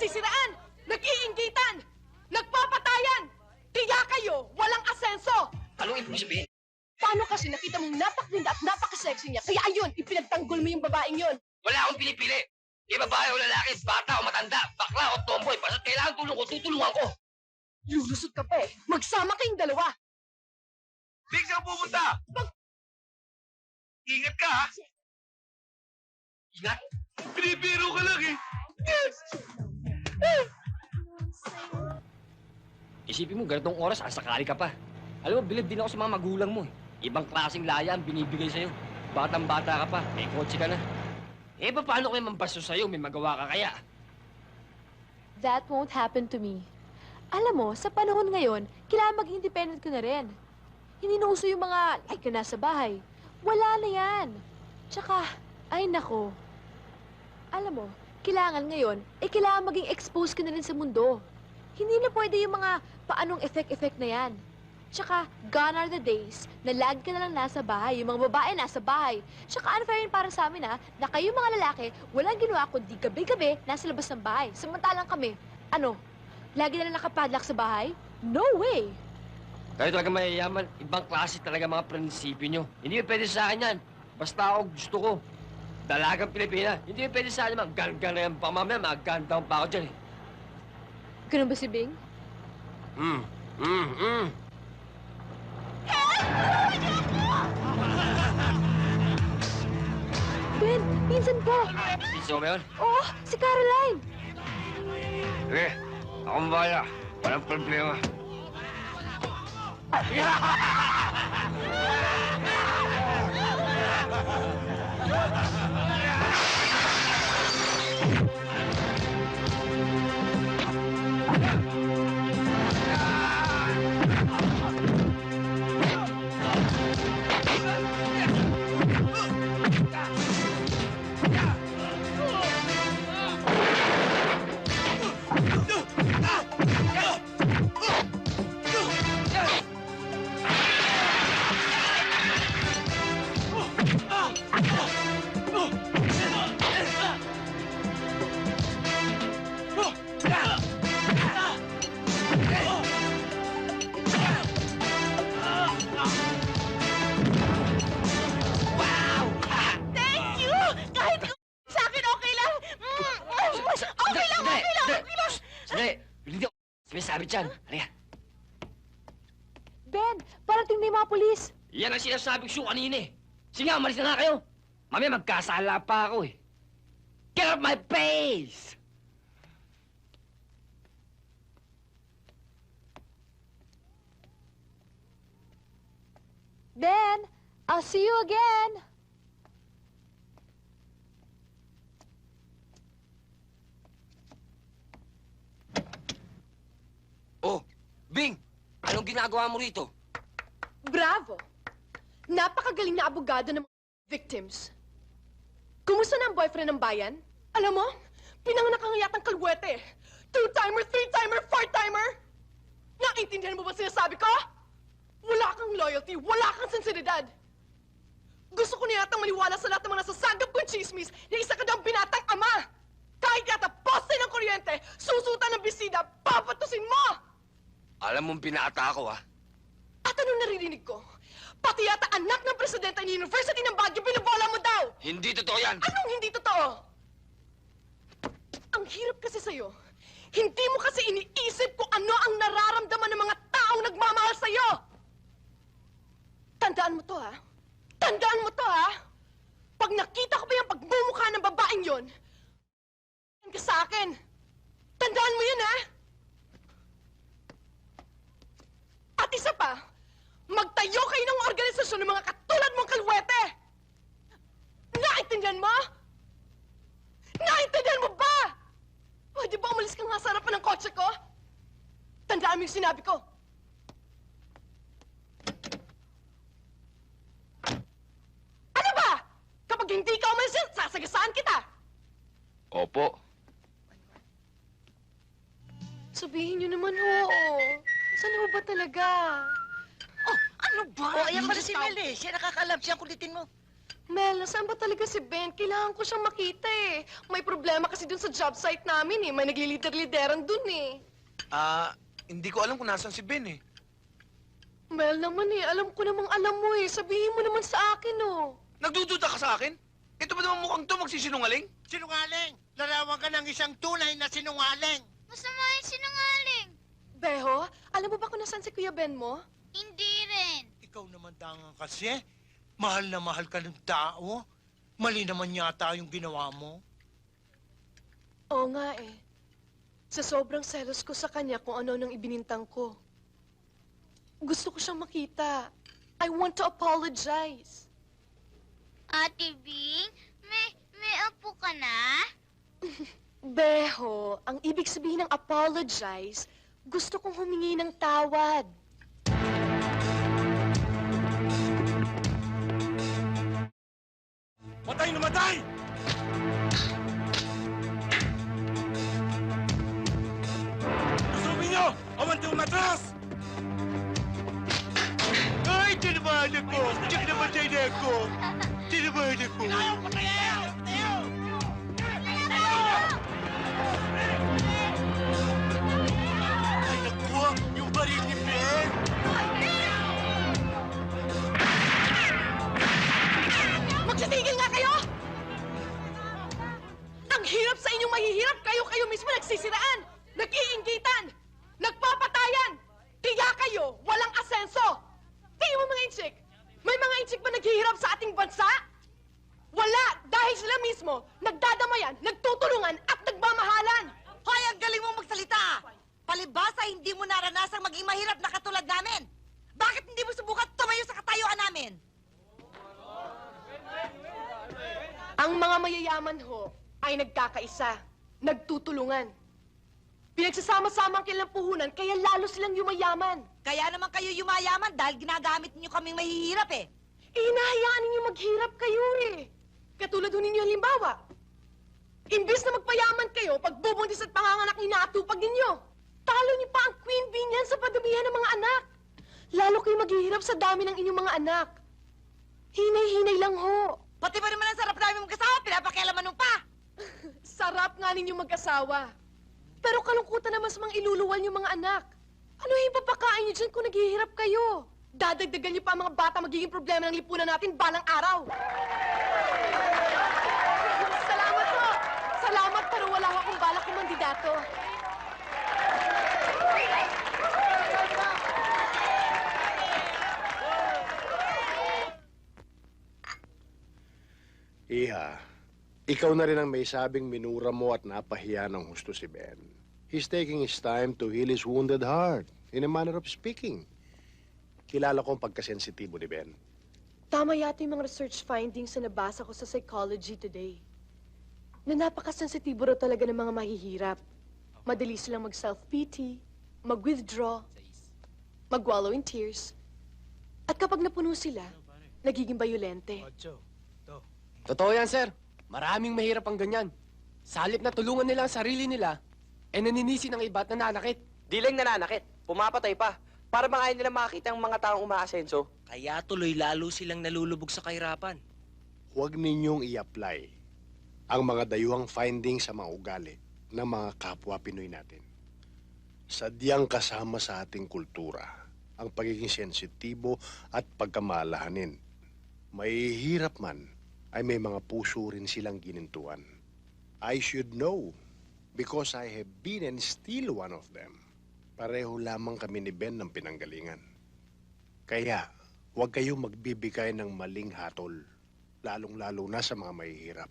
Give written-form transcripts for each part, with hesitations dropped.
nagsisiraan, nag-iinggitan, nagpapatayan. Kaya kayo, walang asenso. Anong ibig sabihin? Paano kasi nakita mong napakaganda at napakasexy niya, kaya ayun, ipinagtanggol mo yung babaeng yun. Wala akong pinipili. Di babae o lalaki, bata o matanda, bakla o tomboy, basta kailangan tulong ko, tutulungan ko. Lulusot ka pa eh. Magsama kayong dalawa. Big, saan pupunta? Ingat ka, ha? Ingat? Pinipiro ka lang, eh. Yes! Isipin mo, ganitong oras, asakali ka pa. Alam mo, bilib din ako sa mga magulang mo, eh. Ibang klaseng laya ang binibigay sa'yo. Batang-bata ka pa, may kotse ka na. Eh, paano kayo mampaso sa'yo? May magawa ka kaya? That won't happen to me. Alam mo, sa panahon ngayon, kailangan maging independent ko na rin. Hindi na uso yung mga, like ka nasa bahay. Wala na yan. Tsaka, ay nako. Alam mo, kailangan ngayon, kailangan maging exposed ka na rin sa mundo. Hindi na pwede yung mga paanong effect-effect na yan. Tsaka, gone are the days na lagi ka na lang nasa bahay, yung mga babae nasa bahay. Tsaka, unfair yun para sa amin, ha, na kayo mga lalaki, walang ginawa kundi gabi-gabi nasa labas ng bahay. Samantalang kami, lagi na lang nakapadlock sa bahay? No way! Kayo talaga mayayaman, ibang klase talaga mga prinsipyo nyo. Hindi pwede sa akin yan. Basta ako gusto ko. Dalagang Pilipina. Hindi pwede sa akin mga gan-gan na yan. Baka mamaya mag-gun-down pa ako dyan, eh. Ganun ba si Bing? Ben, pinsan ko! Piso mo yun? Oh, si Caroline! Sige, akong bahala. Walang problema. Sabi dyan. Halika. Ben, parating na yung mga polis. Yan ang sinasabi ko kanina, eh. Sige nga, umalis na nga kayo. Mamaya magkasala pa ako, eh. Get out my face! Ben, I'll see you again. Oh, Bing! Anong ginagawa mo rito? Bravo! Napakagaling na abogado ng mga victims. Kumusta na ang boyfriend ng bayan? Alam mo, pinanganak ang yatang kalwete. Two-timer, three-timer, four-timer! Naintindihan mo ba sinasabi ko? Wala kang loyalty, wala kang sensibilidad. Gusto ko na yatang maniwala sa lahat ng mga nasasagap kong chismis na isa ka daw binatang ama. Kahit yata poste ng kuryente, susutan ng bisida, papatusin mo! Alam mong binata ako, ha? At anong naririnig ko? Pati yata anak ng presidente ng University ng Baguio, binabola mo daw! Hindi totoo yan! Anong hindi totoo? Ang hirap kasi sa'yo. Hindi mo kasi iniisip kung ano ang nararamdaman ng mga taong nagmamahal sa'yo! Tandaan mo to, ha? Tandaan mo to, ha? Pag nakita ko pa yung pagmumukha ng babaeng yon, ka sa akin. Tandaan mo yun, ha? At isa pa, magtayo kayo ng organisasyon ng mga katulad mong kalwete! Naintindihan mo? Naintindihan mo ba? O, di ba umalis ka nga sa harapan ng kotse ko? Tandaan mo yung sinabi ko. Ano ba? Kapag hindi ka umalis yan, sasagasaan kita! Opo. Sabihin niyo naman, oo. Saan ho ba talaga? Oh, ano ba? Oh, ayan pala si Mel eh. Siya nakakaalam. Siya ang kulitin mo. Mel, nasaan ba talaga si Ben? Kailangan ko siyang makita eh. May problema kasi dun sa job site namin eh. May naglilider-lideran dun eh. Hindi ko alam kung nasan si Ben eh. Mel naman eh, alam ko namang alam mo eh. Sabihin mo naman sa akin oh. Nagdududa ka sa akin? Ito ba naman mukhang to magsisinungaling? Sinungaling! Larawan ka ng isang tunay na sinungaling! Masama yung sinungaling. Beho, alam mo ba kung nasaan si Kuya Ben mo? Hindi rin. Ikaw naman dangan kasi. Mahal na mahal ka ng tao. Mali naman yata yung ginawa mo. Oo nga eh. Sa sobrang selos ko sa kanya kung ano nang ibinintang ko. Gusto ko siyang makita. I want to apologize. Ate Bing, may apo ka na? Beho, ang ibig sabihin ng apologize, gusto kong humingi ng tawad. Matay na matay! Lusubin nyo! Awan matras! Ay, tinabahan ako! Tinamatay na ako! Tinabahan ako! Ay, naku! Yung baril ni Ben! Magsitigil nga kayo! Ang hirap sa inyong mahihirap, kayo mismo nagsisiraan, nag-iinggitan, nagpapatayan, tiya kayo, walang asenso! Tingin mo mga inchik, may mga inchik ba naghihirap sa ating bansa? Wala! Dahil sila mismo, nagdadamayan, nagtutulungan at nagmamahalan! Hoy, ang galing mong magsalita! Palibasa, hindi mo naranasang maging mahirap na katulad namin! Bakit hindi mo subukan tumayo sa katayuan namin? Ang mga mayayaman ho ay nagkakaisa, nagtutulungan. Pinagsasama-sama ang kanilang puhunan, kaya lalo silang yumayaman. Kaya naman kayo yumayaman dahil ginagamit niyo kaming mahihirap eh. Hinahayaan ninyo maghirap kayo eh. Katulad ho ninyo halimbawa. Imbis na magpayaman kayo, pagbubuntis at panganganak inaatupag ninyo. Talo niyo pa ang queen bee niyan sa padamihan ng mga anak. Lalo kayo maghihirap sa dami ng inyong mga anak. Hinay-hinay lang ho. Pati ba naman ang sarap namin magkasama, pinapakialaman mo pa! Sarap nga ninyo mag-asawa. Pero kalungkutan naman sa mga iluluwal niyo mga anak. Ano yung papakain niyo dyan kung naghihirap kayo? Dadagdagan niyo pa ang mga bata magiging problema ng lipunan natin balang araw. Salamat po. Salamat pero wala akong balak kumandidato. Iha, ikaw na rin ang may sabing minura mo at napahiya ng husto si Ben. He's taking his time to heal his wounded heart, in a manner of speaking. Kilala ko ang pagkasensitibo ni Ben. Tama yata yung mga research findings na nabasa ko sa Psychology Today. Na napakasensitibo raw talaga ng mga mahihirap. Madali silang mag-self-pity, mag-withdraw, mag-wallow in tears. At kapag napuno sila, nagiging bayolente. Totoo yan, sir. Maraming mahirap ang ganyan. Sa halip na tulungan nila ang sarili nila, naninisi ng iba at nananakit. Di lang nananakit, pumapatay pa. Para mga ayaw nila makakita ang mga taong umaasenso. Kaya tuloy lalo silang nalulubog sa kahirapan. Huwag ninyong i-apply ang mga dayuhang findings sa mga ugali ng mga kapwa Pinoy natin. Sadyang kasama sa ating kultura ang pagiging sensitibo at pagkamalahanin. Mahihirap man, ay may mga puso rin silang ginintuan. I should know because I have been and still one of them. Pareho lamang kami ni Ben ng pinanggalingan. Kaya, huwag kayong magbibigay ng maling hatol, lalong-lalo na sa mga mahihirap.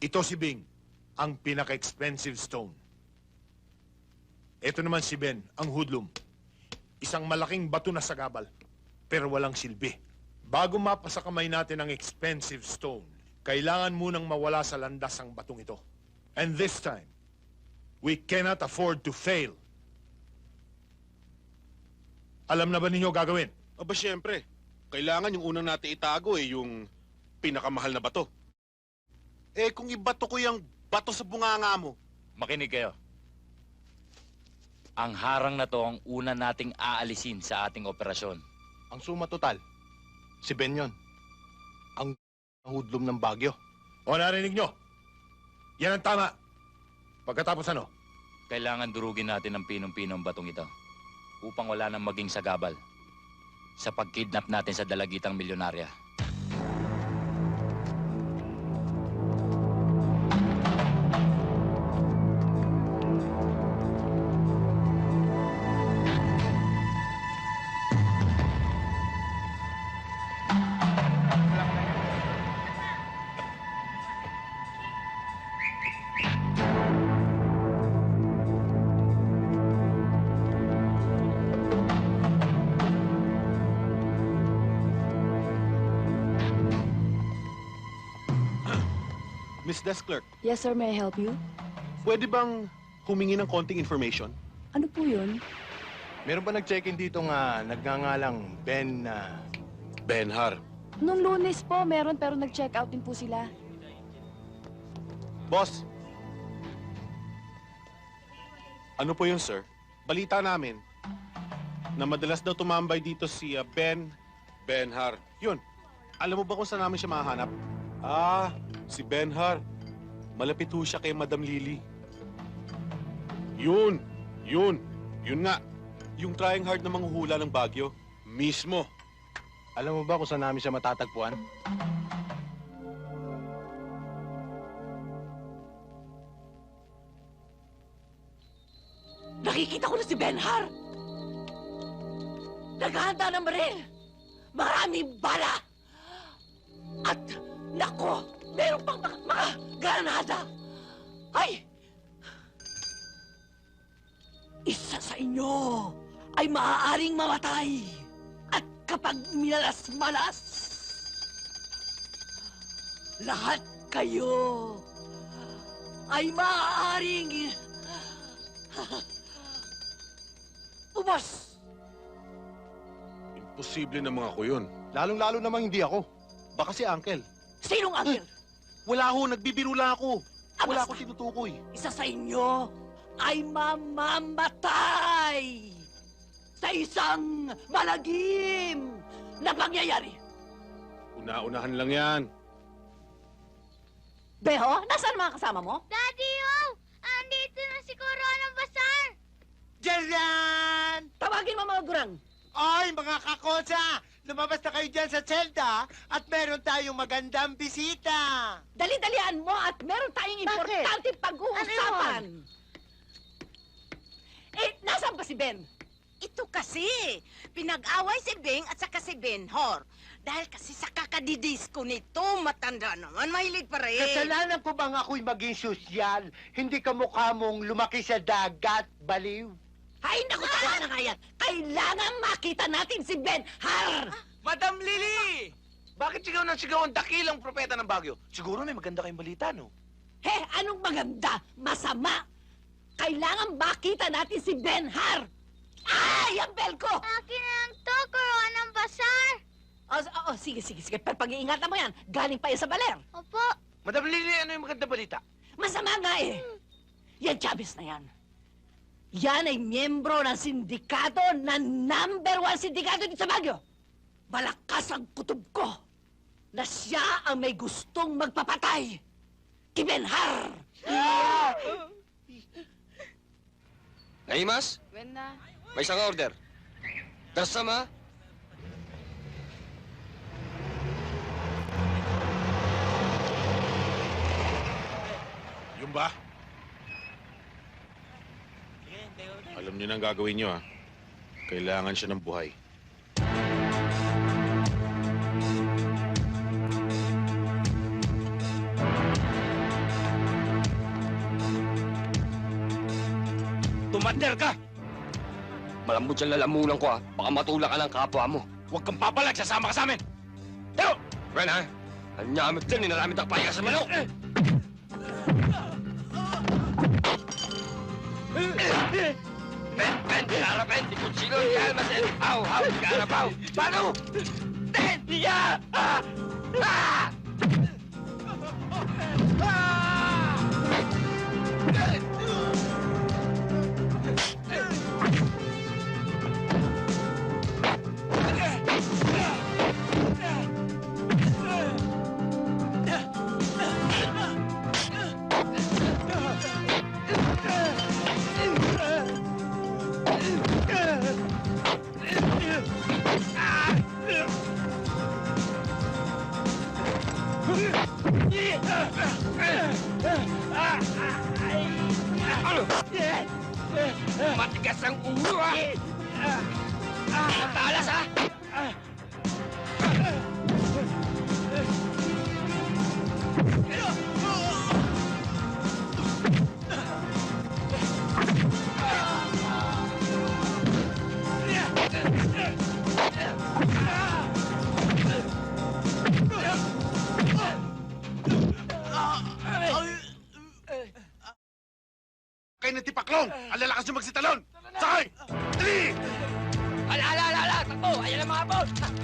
Ito si Bing, ang pinaka-expensive stone. Ito naman si Ben, ang hoodlum. Isang malaking bato na sagabal, pero walang silbi. Bago mapasa kamay natin ang expensive stone, kailangan munang mawala sa landas ang batong ito. And this time, we cannot afford to fail. Alam na ba ninyo gagawin? Aba, siyempre. Kailangan yung unang natin itago yung pinakamahal na bato. Kung ibato ko yung bato sa bunganga mo. Makinig kayo. Ang harang na to ang una nating aalisin sa ating operasyon. Ang suma total, si Ben yun. hudlom ng Bagyo. O narinig nyo? Yan ang tama. Pagkatapos ano? Kailangan durugin natin ang pinong-pinong batong ito upang wala nang maging sagabal sa pagkidnap natin sa dalagitang milyonarya. Miss Desk Clerk, Yes, sir. May I help you? pwede bang humingi ng konting information? Ano po yun? Meron ba nag-check-in dito nga nagngangalang Ben Benhar? Nung Lunes po, meron pero nag-check out din po sila. Boss! Ano po yun, sir? Balita namin na madalas daw tumambay dito si Benhar. Yun. Alam mo ba kung saan namin siya mahanap? Ah, si Benhar. Malapit ho siya kay Madam Lily. Yun nga. Yung trying hard na manghuhula ng Bagyo. Mismo. Alam mo ba kung saan namin siya matatagpuan? Nakikita ko na si Benhar! Naghahanda ng baril! Maraming bala! At, nako, meron pang mga granada! Ay! Isa sa inyo ay maaaring mamatay! At kapag minalas-malas, lahat kayo ay maaaring ubos! Imposible na mga ko yun. Lalong-lalo namang hindi ako. Baka si Uncle. Sinong angel? Wala ho, nagbibiro lang ako. Wala Basta, akong tinutukoy. isa sa inyo ay mamamatay sa isang malagim na pangyayari. Una-unahan lang yan. Beho, nasaan mga kasama mo? Daddy, andito na si Corona Basar! Diyan! Tawagin mo mga gurang. Ay, mga kakosa! Lumabas na kayo dyan sa Zelda at meron tayong magandang bisita. Dali-dalian mo at meron tayong importante pag-uusapan. Nasaan ba si Ben? Ito kasi, pinag-away si Bing at saka si Benhor. Dahil kasi sa kakadidisco nito, matanda naman, mahilig pa rin. Kasalanan ko bang ako'y maging sosyal? Hindi ka mukha mong lumaki sa dagat, baliw? Ay, naku, tama na nga yan. Kailangan makita natin si Ben Har! Madam Lily! Bakit sigaw ng sigaw ang dakilang propeta ng Bagyo? Siguro may maganda kayong balita, no? He, anong maganda? Masama! Kailangan makita natin si Ben Har! Ay, ang bel ko! Akin lang to, Corona Basar! Sige. Pero pag-iingatan mo yan, galing pa yan sa baler. Opo. Madam Lily, ano yung maganda balita? Masama nga eh. Yan Chavez na yan. Yan ay miyembro ng sindikato na #1 sindikato dito sa Baguio. Malakas ang kutob ko na siya ang may gustong magpapatay kay Ben Har. Naimas? May isang order. Kasama? Yung ba? Alam niyo na ang gagawin niyo, ha? Kailangan siya ng buhay. Tumander ka! Malambot siyang lalamunan ko, ha? Baka matulak ka ng kapwa mo. Huwag kang papalag, sasama ka sa amin! Teo! Ben, ha? Anyamit din, ninaramit ang pahinga sa manok! Ben, harapin! Di kutsilo, kalmasin! Haw, karapaw! Paano? Ben! Iya! Ah! Ah! matigas ang ulo, ha? Matalas, ha? Kayo ng tipaklong! Ang lalakas nyo magsitalon! Sakay! Dali! Ala! Takbo! Ayan ang mga boat!